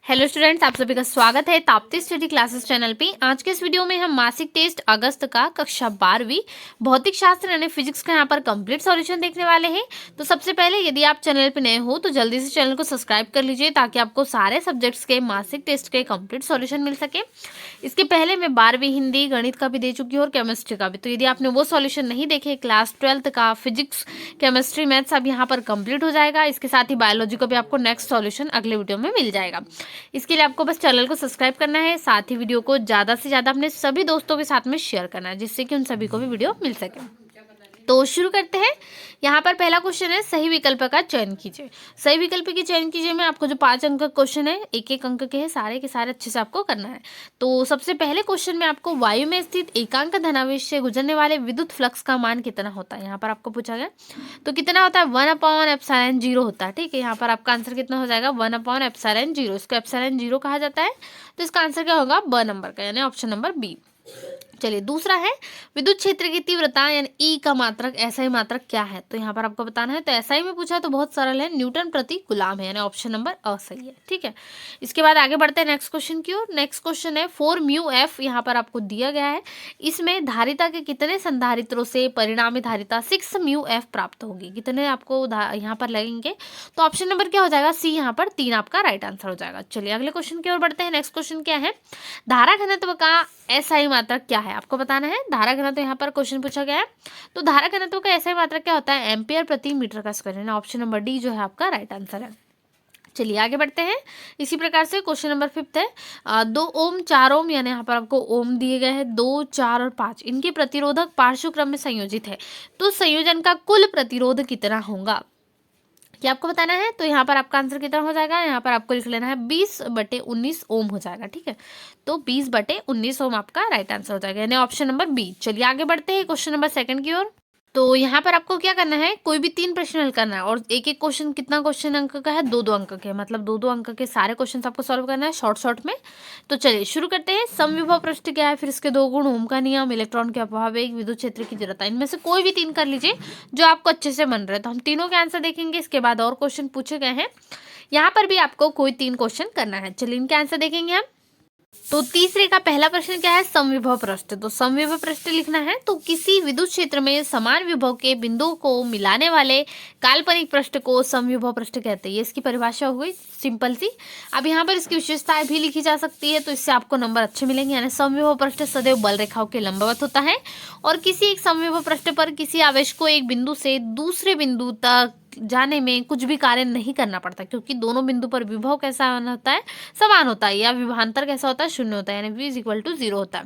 Hello students, आप सभी का स्वागत है ताप्ती स्टडी क्लासेस चैनल पे। आज के इस वीडियो में हम मासिक टेस्ट अगस्त का कक्षा 12वीं भौतिक शास्त्र यानी फिजिक्स का यहाँ पर कंप्लीट सॉल्यूशन देखने वाले हैं। तो सबसे पहले यदि आप चैनल पे नए हो तो जल्दी से चैनल को सब्सक्राइब कर लीजिए ताकि आपको सारे सब्जेक्ट्स के मासिक टेस्ट के कंप्लीट सॉल्यूशन मिल सके। इसके पहले मैं 12वीं हिंदी गणित का भी दे चुकी हूँ और केमिस्ट्री का भी। तो यदि आपने वो सॉल्यूशन नहीं देखे, क्लास 12th का फिजिक्स केमिस्ट्री मैथ्स अब यहाँ पर कंप्लीट हो जाएगा। इसके साथ ही बायोलॉजी का भी आपको नेक्स्ट सॉल्यूशन अगले वीडियो में मिल जाएगा। इसके लिए आपको बस चैनल को सब्सक्राइब करना है, साथ ही वीडियो को ज़्यादा से ज़्यादा अपने सभी दोस्तों के साथ में शेयर करना है जिससे कि उन सभी को भी वीडियो मिल सके। तो शुरू करते हैं। यहाँ पर पहला क्वेश्चन है, सही विकल्प का चयन कीजिए। सही विकल्प की चयन कीजिए में आपको जो 5 अंक का क्वेश्चन है, एक एक अंक के हैं, सारे के सारे अच्छे से आपको करना है। तो सबसे पहले क्वेश्चन में आपको वायु में स्थित एकांक धनावेश से गुजरने वाले विद्युत फ्लक्स का मान कितना होता है यहाँ पर आपको पूछा गया। तो कितना होता है, 1/ε0 होता है। ठीक है, यहाँ पर आपका आंसर कितना हो जाएगा, 1/ε0। इसको ε0 कहा जाता है। तो इसका आंसर क्या होगा, ब नंबर का, यानी ऑप्शन नंबर बी। चलिए दूसरा है, विद्युत क्षेत्र की तीव्रता यानी ई का मात्रक एसआई मात्रक क्या है। तो यहाँ पर आपको बताना है। तो एसआई में पूछा तो बहुत सरल है, न्यूटन प्रति कूलाम है, यानी ऑप्शन नंबर अ सही है। ठीक है, इसके बाद आगे बढ़ते हैं नेक्स्ट क्वेश्चन की ओर। नेक्स्ट क्वेश्चन है 4μF यहाँ पर आपको दिया गया है। इसमें धारिता के कितने संधारित्रों से परिणामी धारिता 6μF प्राप्त होगी। कितने आपको यहाँ पर लगेंगे। तो ऑप्शन नंबर क्या हो जाएगा, सी यहाँ पर 3 आपका राइट आंसर हो जाएगा। चलिए अगले क्वेश्चन की ओर बढ़ते हैं। नेक्स्ट क्वेश्चन क्या है, धारा घनत्व का एसआई मात्रक क्या है आपको बताना है। धारा घनत्व यहाँ पर क्वेश्चन पूछा गया है। तो धारा घनत्व का एसआई मात्रक क्या होता है, एम्पियर प्रति मीटर का स्क्वायर, यानी ऑप्शन नंबर डी जो है आपका राइट आंसर है। चलिए आगे बढ़ते हैं। इसी प्रकार से क्वेश्चन नंबर 5 है, 2 ओम 4 ओम, यानी यहाँ पर आपको ओम दिए गए हैं 2, 4 और 5, इनके प्रतिरोधक पार्श्व क्रम में संयोजित है। तो संयोजन का कुल प्रतिरोध कितना होगा क्या आपको बताना है। तो यहाँ पर आपका आंसर कितना हो जाएगा, यहाँ पर आपको लिख लेना है 20/19 ओम हो जाएगा। ठीक है, तो 20/19 ओम आपका राइट आंसर हो जाएगा, यानी ऑप्शन नंबर बी। चलिए आगे बढ़ते हैं क्वेश्चन नंबर 2 की ओर। तो यहाँ पर आपको क्या करना है, कोई भी 3 प्रश्न हल करना है और एक एक क्वेश्चन कितना क्वेश्चन अंक का है, 2-2 अंक के, मतलब 2-2 अंक के सारे क्वेश्चन आपको सॉल्व करना है शॉर्ट में। तो चलिए शुरू करते हैं। समविभव पृष्ठ क्या है, फिर इसके 2 गुण, ओम का नियम, इलेक्ट्रॉन के अपवाह वेग, विद्युत क्षेत्र की जरूरत, इनमें से कोई भी 3 कर लीजिए जो आपको अच्छे से बन रहे हैं। तो हम तीनों के आंसर देखेंगे, इसके बाद और क्वेश्चन पूछे गए हैं, यहाँ पर भी आपको कोई 3 क्वेश्चन करना है। चलिए इनके आंसर देखेंगे हम। तो तीसरे का पहला प्रश्न क्या है, समविभव पृष्ठ। तो समविभव पृष्ठ लिखना है, तो किसी विद्युत क्षेत्र में समान विभव के बिंदुओं को मिलाने वाले काल्पनिक पृष्ठ को समविभव पृष्ठ कहते हैं। ये इसकी परिभाषा हो गई सिंपल सी। अब यहाँ पर इसकी विशेषताएं भी लिखी जा सकती है, तो इससे आपको नंबर अच्छे मिलेंगे। यानी समविभव पृष्ठ सदैव बल रेखाओं के लंबवत होता है और किसी एक समविभव पृष्ठ पर किसी आवेश को एक बिंदु से दूसरे बिंदु तक जाने में कुछ भी कार्य नहीं करना पड़ता, क्योंकि दोनों बिंदु पर विभव कैसा होता है, समान होता है, या विभवांतर कैसा होता है, 0 होता है, यानी v = 0 होता है।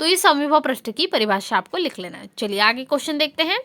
तो इस समविभव पृष्ठ की परिभाषा आपको लिख लेना है। चलिए आगे क्वेश्चन देखते हैं।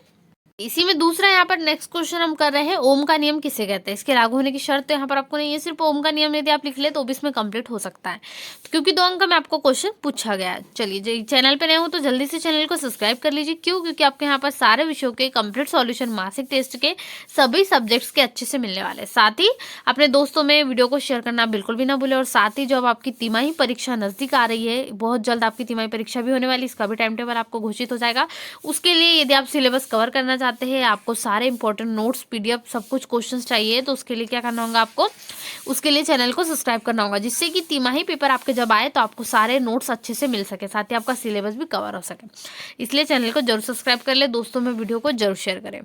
इसी में दूसरा यहाँ पर नेक्स्ट क्वेश्चन हम कर रहे हैं, ओम का नियम किसे कहते हैं। इसके लागू होने की शर्त तो यहाँ पर आपको नहीं है, सिर्फ ओम का नियम यदि आप लिख ले तो भी इसमें कंप्लीट हो सकता है, तो क्योंकि 2 अंक में आपको क्वेश्चन पूछा गया है। चलिए चैनल पे नए हो तो जल्दी से चैनल को सब्सक्राइब कर लीजिए। क्यों, क्योंकि आपके यहाँ पर सारे विषयों के कंप्लीट सॉल्यूशन मासिक टेस्ट के सभी सब्जेक्ट्स के अच्छे से मिलने वाले हैं। साथ ही अपने दोस्तों में वीडियो को शेयर करना बिल्कुल भी ना भूले। और साथ ही जो अब आपकी तिमाही परीक्षा नजदीक आ रही है, बहुत जल्द आपकी तिमाही परीक्षा भी होने वाली, इसका भी टाइम टेबल आपको घोषित हो जाएगा। उसके लिए यदि आप सिलेबस कवर करना चाहते हैं, आपको सारे इंपॉर्टेंट नोट्स, पीडीएफ, सब कुछ क्वेश्चंस चाहिए, तो उसके लिए क्या करना होगा आपको, उसके लिए चैनल को सब्सक्राइब करना होगा, जिससे कि तिमाही पेपर आपके जब आए तो आपको सारे नोट्स अच्छे से मिल सके, साथ ही आपका सिलेबस भी कवर हो सके। इसलिए चैनल को जरूर सब्सक्राइब कर ले, दोस्तों में वीडियो को जरूर शेयर करें।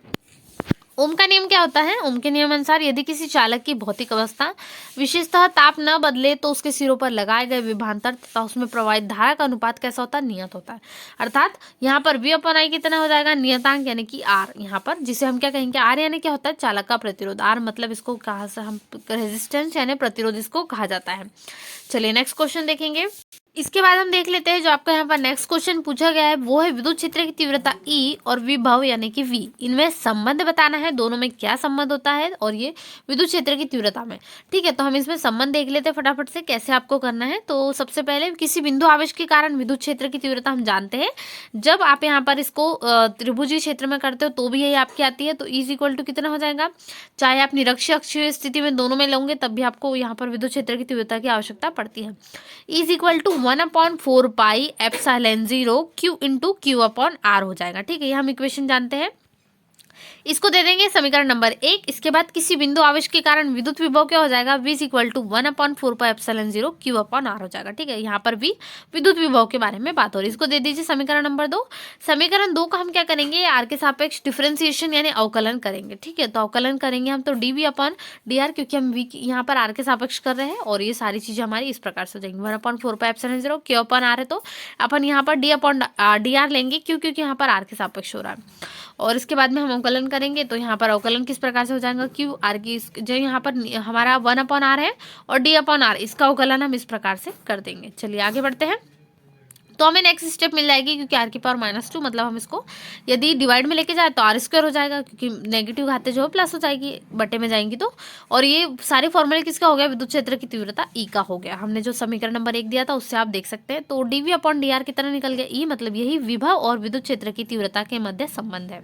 ओम का नियम क्या होता है, ओम के नियम अनुसार यदि किसी चालक की भौतिक अवस्था विशेषतः ताप न बदले तो उसके सिरों पर लगाए गए विभवांतर तथा उसमें प्रवाहित धारा का अनुपात कैसा होता है, नियत होता है। अर्थात यहाँ पर V/I कितना हो जाएगा, नियतांक यानी कि R, यहाँ पर जिसे हम क्या कहेंगे, R यानी क्या होता है, चालक का प्रतिरोध। R मतलब इसको कहा से हम रेजिस्टेंस यानी प्रतिरोध इसको कहा जाता है। चलिए नेक्स्ट क्वेश्चन देखेंगे। इसके बाद हम देख लेते हैं जो आपका यहाँ पर नेक्स्ट क्वेश्चन पूछा गया है, वो है विद्युत क्षेत्र की तीव्रता E और विभव यानी कि V, इनमें संबंध बताना है, दोनों में क्या संबंध होता है, और ये विद्युत क्षेत्र की तीव्रता में। ठीक है, तो हम इसमें संबंध देख लेते हैं फटाफट से कैसे आपको करना है। तो सबसे पहले किसी बिंदु आवेश के कारण विद्युत क्षेत्र की तीव्रता हम जानते हैं। जब आप यहाँ पर इसको त्रिभुजीय क्षेत्र में करते हो तो भी यही आपकी आती है। तो E = कितना हो जाएगा, चाहे आप निरक्षीय अक्षीय स्थिति में दोनों में लोगे तब भी आपको यहाँ पर विद्युत क्षेत्र की तीव्रता की आवश्यकता पड़ती है। E = 1/4πε0 Q × Q/R हो जाएगा। ठीक है, ये हम इक्वेशन जानते हैं। इसको दे देंगे समीकरण नंबर 1। इसके बाद किसी बिंदु आवेश के कारण विद्युत विभव क्या हो जाएगा, V इक्वल टू 1/4πε0 Q/R हो जाएगा। ठीक है, यहाँ पर भी विद्युत विभव के बारे में बात हो रही है। इसको दे दीजिए समीकरण नंबर 2। समीकरण 2 का हम क्या करेंगे, आर के सापेक्ष डिफरेंशिएशन यानी अवकलन करेंगे। ठीक है, तो अवकलन करेंगे हम तो dV/dr, क्योंकि हम V यहाँ पर आर के सापेक्ष कर रहे हैं, और ये सारी चीजें हमारी इस प्रकार से हो जाएंगी। 1/4πε0 Q/R है, तो अपन यहाँ पर d/dr लेंगे, क्योंकि यहाँ पर आर के सापेक्ष हो रहा है। और इसके बाद में हम अवकलन करेंगे, तो यहाँ पर अवकलन किस प्रकार से हो जाएगा, क्यू आर की जो यहाँ पर हमारा 1/r है और d/r, इसका अवकलन हम इस प्रकार से कर देंगे। चलिए आगे बढ़ते हैं। तो हमें नेक्स्ट स्टेप मिल जाएगी, क्योंकि आर की पावर -2, मतलब हम इसको यदि डिवाइड में लेके जाए तो r² हो जाएगा, क्योंकि नेगेटिव घातें जो है प्लस हो जाएगी, बटे में जाएंगी तो। और ये सारे फॉर्मूले किसका हो गया, विद्युत क्षेत्र की तीव्रता E का हो गया। हमने जो समीकरण नंबर 1 दिया था उससे आप देख सकते हैं। तो dV/dr कितना निकल गया, E, मतलब यही विभव और विद्युत क्षेत्र की तीव्रता के मध्य संबंध है।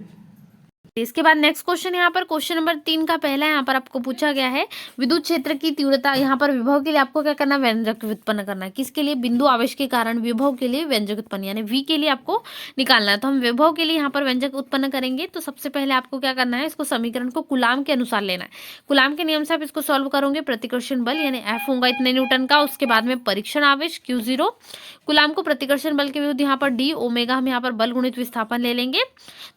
इसके बाद नेक्स्ट क्वेश्चन, यहाँ पर क्वेश्चन नंबर 3 का पहला यहाँ पर आपको पूछा गया है, विद्युत क्षेत्र की तीव्रता, यहाँ पर विभव के लिए आपको क्या करना है, व्यंजक व्युत्पन्न करना है। किसके लिए, बिंदु आवेश के कारण विभव के लिए व्यंजक उत्पन्न, यानी V के लिए आपको निकालना है। तो हम विभव के लिए यहाँ पर व्यंजक उत्पन्न करेंगे। तो सबसे पहले आपको क्या करना है, इसको समीकरण को कूलाम के अनुसार लेना है। कूलाम के नियम से आप इसको सॉल्व करोगे। प्रतिकर्षण बल यानी F होगा इतने न्यूटन का, उसके बाद में परीक्षण आवेश Q0, कूलाम को प्रतिकर्षण बल के विरुद्ध यहाँ पर D ओमेगा, हम यहाँ पर बल गुणित विस्थापन ले लेंगे।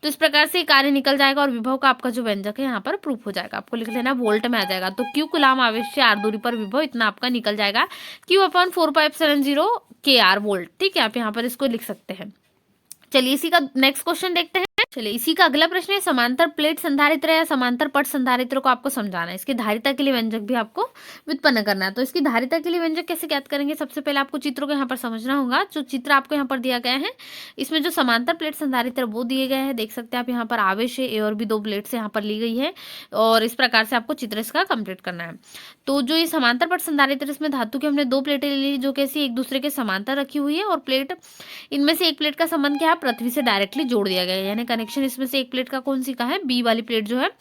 तो इस प्रकार से कार्य निकल जाएगा, और विभव का आपका जो व्यंजक है यहाँ पर प्रूफ हो जाएगा। आपको लिख लेना वोल्ट में आ जाएगा। तो Q कूलाम आवेश से r दूरी पर विभव इतना आपका निकल जाएगा, Q/4πε0 kr वोल्ट। ठीक है, आप यहाँ पर इसको लिख सकते हैं। चलिए इसी का नेक्स्ट क्वेश्चन देखते हैं। चलिए इसी का अगला प्रश्न है, समांतर प्लेट संधारित्र या समांतर पट संधारित्र को आपको समझाना है। इसकी धारिता के लिए व्यंजक भी आपको व्युत्पन्न करना है। तो इसकी धारिता के लिए व्यंजक कैसे ज्ञात करेंगे, सबसे पहले आपको चित्रों को यहाँ पर समझना होगा। जो चित्र आपको यहाँ पर दिया गया है, इसमें जो समांतर प्लेट संधारित्र वो दिए गए हैं, देख सकते हैं आप यहाँ पर आवेश है, ए और बी 2 प्लेट्स यहाँ पर ली गई है, और इस प्रकार से आपको चित्र इसका कंप्लीट करना है। तो जो ये समांतर पट संधारित्र, इसमें धातु की हमने 2 प्लेटें ली, जो कैसी एक दूसरे के समांतर रखी हुई है, और प्लेट इनमें से एक प्लेट का संबंध क्या है, पृथ्वी से डायरेक्टली जोड़ दिया गया है, यानी कनेक्शन इसमें से एक प्लेट का कौन सी का है, बी वाली प्लेट जो है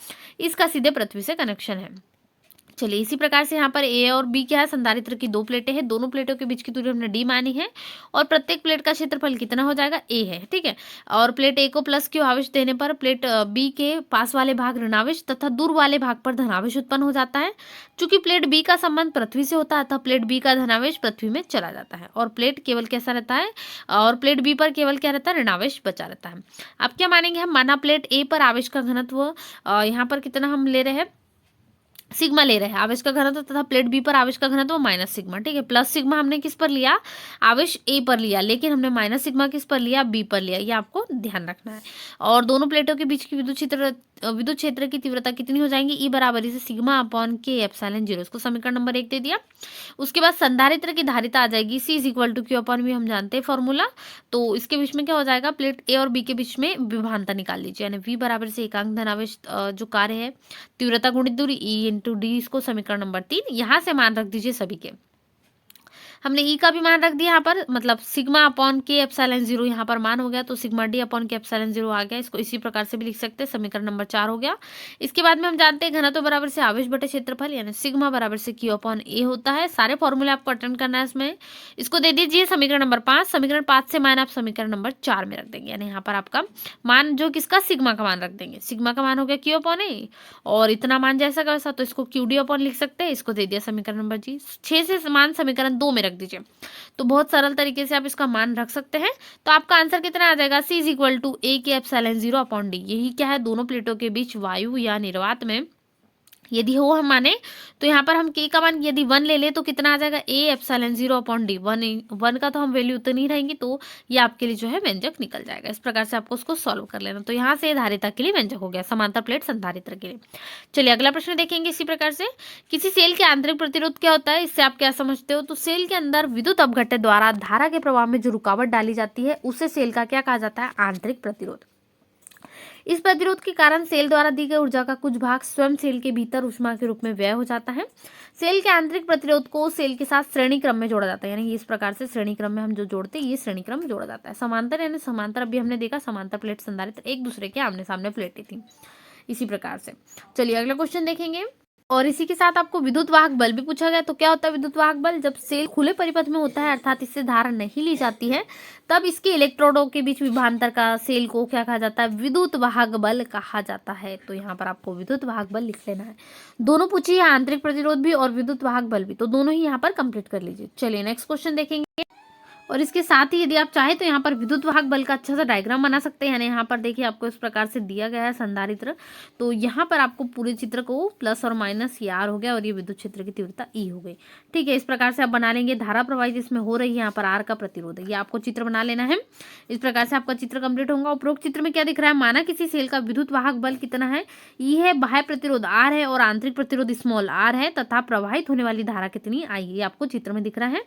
इसका सीधे पृथ्वी से कनेक्शन है। चलिए इसी प्रकार से यहाँ पर ए और बी क्या है, संधारित्र की 2 प्लेटें हैं, दोनों प्लेटों के बीच की दूरी हमने डी मानी है, और प्रत्येक प्लेट का क्षेत्रफल कितना हो जाएगा, ए है। ठीक है, और प्लेट ए को प्लस क्यू आवेश देने पर प्लेट बी के पास वाले भाग ऋणावेश तथा दूर वाले भाग पर धनावेश उत्पन्न हो जाता है। चूंकि प्लेट बी का संबंध पृथ्वी से होता है, अतः प्लेट बी का धनावेश पृथ्वी में चला जाता है, और प्लेट केवल कैसा रहता है, और प्लेट बी पर केवल क्या रहता है, ऋणावेश बचा रहता है। अब क्या मानेंगे हम, माना प्लेट ए पर आवेश का घनत्व यहाँ पर कितना हम ले रहे हैं, सिग्मा ले रहे हैं आवेश का घनत्व, तथा प्लेट बी पर आवेश का घनत्व माइनस सिग्मा। ठीक है, प्लस सिग्मा हमने किस पर लिया, आवेश ए पर लिया, लेकिन हमने माइनस सिग्मा किस पर लिया, बी पर लिया, ये आपको ध्यान रखना है। और दोनों प्लेटों के बीच की विद्युत क्षेत्र की तीव्रता कितनी हो जाएंगी, ई बराबर से सिग्मा अपॉन के एप्सिलॉन 0, इसको समीकरण नंबर 1 दे दिया। उसके बाद संधारित्र की धारिता आ जाएगी, C is equal to Q upon V, हम जानते हैं फॉर्मूला। तो इसके बीच में क्या हो जाएगा, प्लेट ए और बी के बीच में विभानता निकाल लीजिए, यानी वी बराबर से एकांक धनावेश जो कार्य है तीव्रता गुणित दूरी ई इंटू डी, इसको समीकरण नंबर 3 यहाँ से मान रख दीजिए सभी के। हमने ई का भी मान रख दिया यहाँ पर, मतलब सिग्मा अपॉन के एप्सिलॉन 0 यहाँ पर मान हो गया, तो सिग्मा डी अपॉन के एप्सिलॉन 0 आ गया। इसको इसी प्रकार से भी लिख सकते हैं, समीकरण नंबर 4 हो गया। इसके बाद में हम जानते हैं घनत्व बराबर से आवेश बटे क्षेत्रफल, यानी सिग्मा बराबर से क्यू अपॉन ए होता है। सारे फॉर्मूले आपको अटेंड करना है इसमें। इसको दे दीजिए समीकरण नंबर 5। समीकरण 5 से मान आप समीकरण नंबर 4 में रख देंगे, यानी यहाँ पर आपका मान जो किसका, सिग्मा का मान रख देंगे। सिग्मा का मान हो गया क्यू अपॉन ए, और इतना मान जैसा का वैसा, तो इसको क्यू डी अपॉन लिख सकते हैं। इसको दे दिया समीकरण नंबर 6 से मान समीकरण 2 में रख दीजिए, तो बहुत सरल तरीके से आप इसका मान रख सकते हैं। तो आपका आंसर कितना आ जाएगा, सी इज इक्वल टू ए के एप्सिलॉन 0 अपॉन डी। यही क्या है, दोनों प्लेटों के बीच वायु या निर्वात में यदि हो हम माने, तो यहाँ पर हम के का मान यदि 1 ले ले तो कितना आ जाएगा, ए एप्सिलॉन 0 अपॉन डी। 1 का तो हम वैल्यू उतनी ही रहेंगी, तो ये आपके लिए जो है व्यंजक निकल जाएगा। इस प्रकार से आपको उसको सॉल्व कर लेना। तो यहाँ से धारिता के लिए व्यंजक हो गया, समांतर प्लेट संधारित्र के लिए। चलिए अगला प्रश्न देखेंगे इसी प्रकार से, किसी सेल के आंतरिक प्रतिरोध क्या होता है, इससे आप क्या समझते हो। तो सेल के अंदर विद्युत अपघट्य द्वारा धारा के प्रवाह में जो रुकावट डाली जाती है, उसे सेल का क्या कहा जाता है, आंतरिक प्रतिरोध। इस प्रतिरोध के कारण सेल द्वारा दी गई ऊर्जा का कुछ भाग स्वयं सेल के भीतर ऊष्मा के रूप में व्यय हो जाता है। सेल के आंतरिक प्रतिरोध को सेल के साथ श्रेणी क्रम में जोड़ा जाता है, यानी इस प्रकार से श्रेणी क्रम में हम जो जोड़ते हैं, ये श्रेणी क्रम में जोड़ा जाता है। समांतर यानी समांतर, अभी हमने देखा समांतर प्लेट संधारित्र एक दूसरे के आमने सामने प्लेटें थी, इसी प्रकार से। चलिए अगला क्वेश्चन देखेंगे। और इसी के साथ आपको विद्युत वाहक बल भी पूछा गया। तो क्या होता है विद्युत वाहक बल? जब सेल खुले परिपथ में होता है अर्थात इससे धारा नहीं ली जाती है, तब इसके इलेक्ट्रोडों के बीच विभवांतर का सेल को क्या कहा जाता है? विद्युत वाहक बल कहा जाता है। तो यहाँ पर आपको विद्युत वाहक बल लिख लेना है। दोनों पूछिए, आंतरिक प्रतिरोध भी और विद्युत वाहक बल भी, तो दोनों ही यहाँ पर कंप्लीट कर लीजिए। चलिए नेक्स्ट क्वेश्चन देखेंगे। और इसके साथ ही यदि आप चाहें तो यहाँ पर विद्युत वाहक बल का अच्छा सा डायग्राम बना सकते हैं। यानी यहाँ पर देखिए आपको इस प्रकार से दिया गया है संधारित्र। तो यहाँ पर आपको पूरे चित्र को प्लस और माइनस ये आर हो गया और ये विद्युत क्षेत्र की तीव्रता ई हो गई। ठीक है, इस प्रकार से आप बना लेंगे। धारा प्रवाहित जिसमें हो रही है यहाँ पर आर का प्रतिरोध है, ये आपको चित्र बना लेना है। इस प्रकार से आपका चित्र कंप्लीट होगा। उपरोक्त चित्र में क्या दिख रहा है? माना किसी सेल का विद्युत वाहक बल कितना है? ई है, बाह्य प्रतिरोध आर है और आंतरिक प्रतिरोध स्मॉल आर है तथा प्रवाहित होने वाली धारा कितनी आई, ये आपको चित्र में दिख रहा है।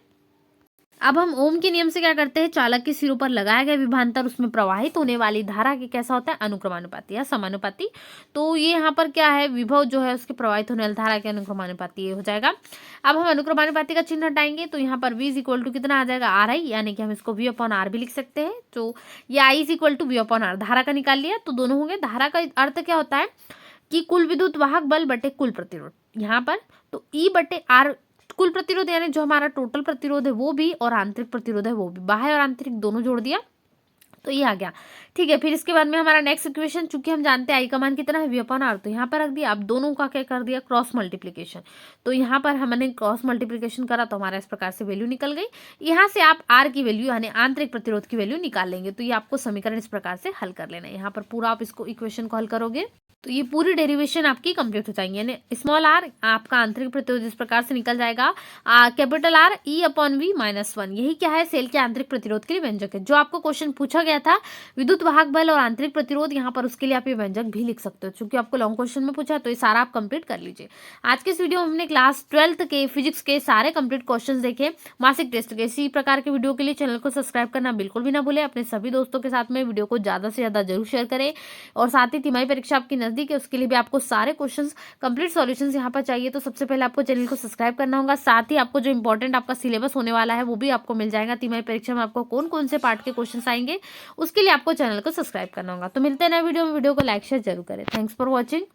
अब हम ओम के नियम से क्या करते हैं? चालक के सिरों पर लगाया गया विभवांतर उसमें प्रवाहित होने वाली धारा के कैसा होता है? अनुक्रमानुपाती या समानुपाती। तो ये यहाँ पर क्या है? विभव जो है उसके प्रवाहित होने वाली धारा के अनुक्रमानुपाती ये हो जाएगा। अब हम अनुक्रमानुपाती का चिन्ह हटाएंगे तो यहाँ पर v इज इक्वल टू कितना आ जाएगा? आर आई, यानी कि हम इसको v अपॉन आर भी लिख सकते हैं। तो ये i is equal to v upon R, धारा का निकाल लिया तो दोनों होंगे। धारा का अर्थ क्या होता है कि कुल विद्युत वाहक बल बटे कुल प्रतिरोध यहाँ पर। तो ई बटे आर कुल प्रतिरोध यानी जो हमारा टोटल प्रतिरोध है वो भी और आंतरिक प्रतिरोध है वो भी, बाह्य और आंतरिक दोनों जोड़ दिया तो ये आ गया। ठीक है, फिर इसके बाद में हमारा नेक्स्ट इक्वेशन, चूंकि हम जानते हैं आई का मान कितना है? v अपॉन आर, तो यहाँ पर रख दिया। अब दोनों का क्या कर दिया? Cross multiplication. तो यहाँ पर हमने क्रॉस मल्टीप्लीकेशन करा तो हमारा इस प्रकार से वैल्यू निकल गई। यहाँ से आप आर की वैल्यू यानी आंतरिक प्रतिरोध की वैल्यू निकाल लेंगे। तो ये आपको समीकरण इस प्रकार से हल कर लेना है। यहाँ पर पूरा आप इसको इक्वेशन को हल करोगे तो ये पूरी डेरिवेशन आपकी कंप्लीट हो जाएंगी। यानी स्मॉल आर आपका आंतरिक प्रतिरोध इस प्रकार से निकल जाएगा, capital R E upon V minus 1। यही क्या है? सेल के आंतरिक प्रतिरोध के लिए व्यंजक है। जो आपको क्वेश्चन पूछा गया था विद्युत वाहक बल और आंतरिक प्रतिरोध, यहाँ पर उसके लिए आप ये व्यंजक भी लिख सकते हो। चूंकि आपको लॉन्ग क्वेश्चन में पूछा तो ये सारा आप कंप्लीट कर लीजिए। आज के इस वीडियो में हमने क्लास 12th के फिजिक्स के सारे कंप्लीट क्वेश्चन देखे, मासिक टेस्ट के। इसी प्रकार के वीडियो के लिए चैनल को सब्सक्राइब करना बिल्कुल भी ना भूले। अपने सभी दोस्तों के साथ में वीडियो को ज्यादा से ज्यादा जरूर शेयर करें। और साथ ही तिमाही परीक्षा आपकी नजदीक है, उसके लिए भी आपको सारे क्वेश्चंस कंप्लीट सॉल्यूशंस यहाँ पर चाहिए। तो सबसे पहले आपको चैनल को सब्सक्राइब करना होगा। साथ ही आपको जो इंपॉर्टेंट आपका सिलेबस होने वाला है वो भी आपको मिल जाएगा। तिमाही परीक्षा में आपको कौन कौन से पार्ट के क्वेश्चंस आएंगे उसके लिए आपको चैनल को सब्सक्राइब करना होगा। तो मिलते हैं नए वीडियो में। वीडियो को लाइक शेयर जरूर करें। Thanks for watching.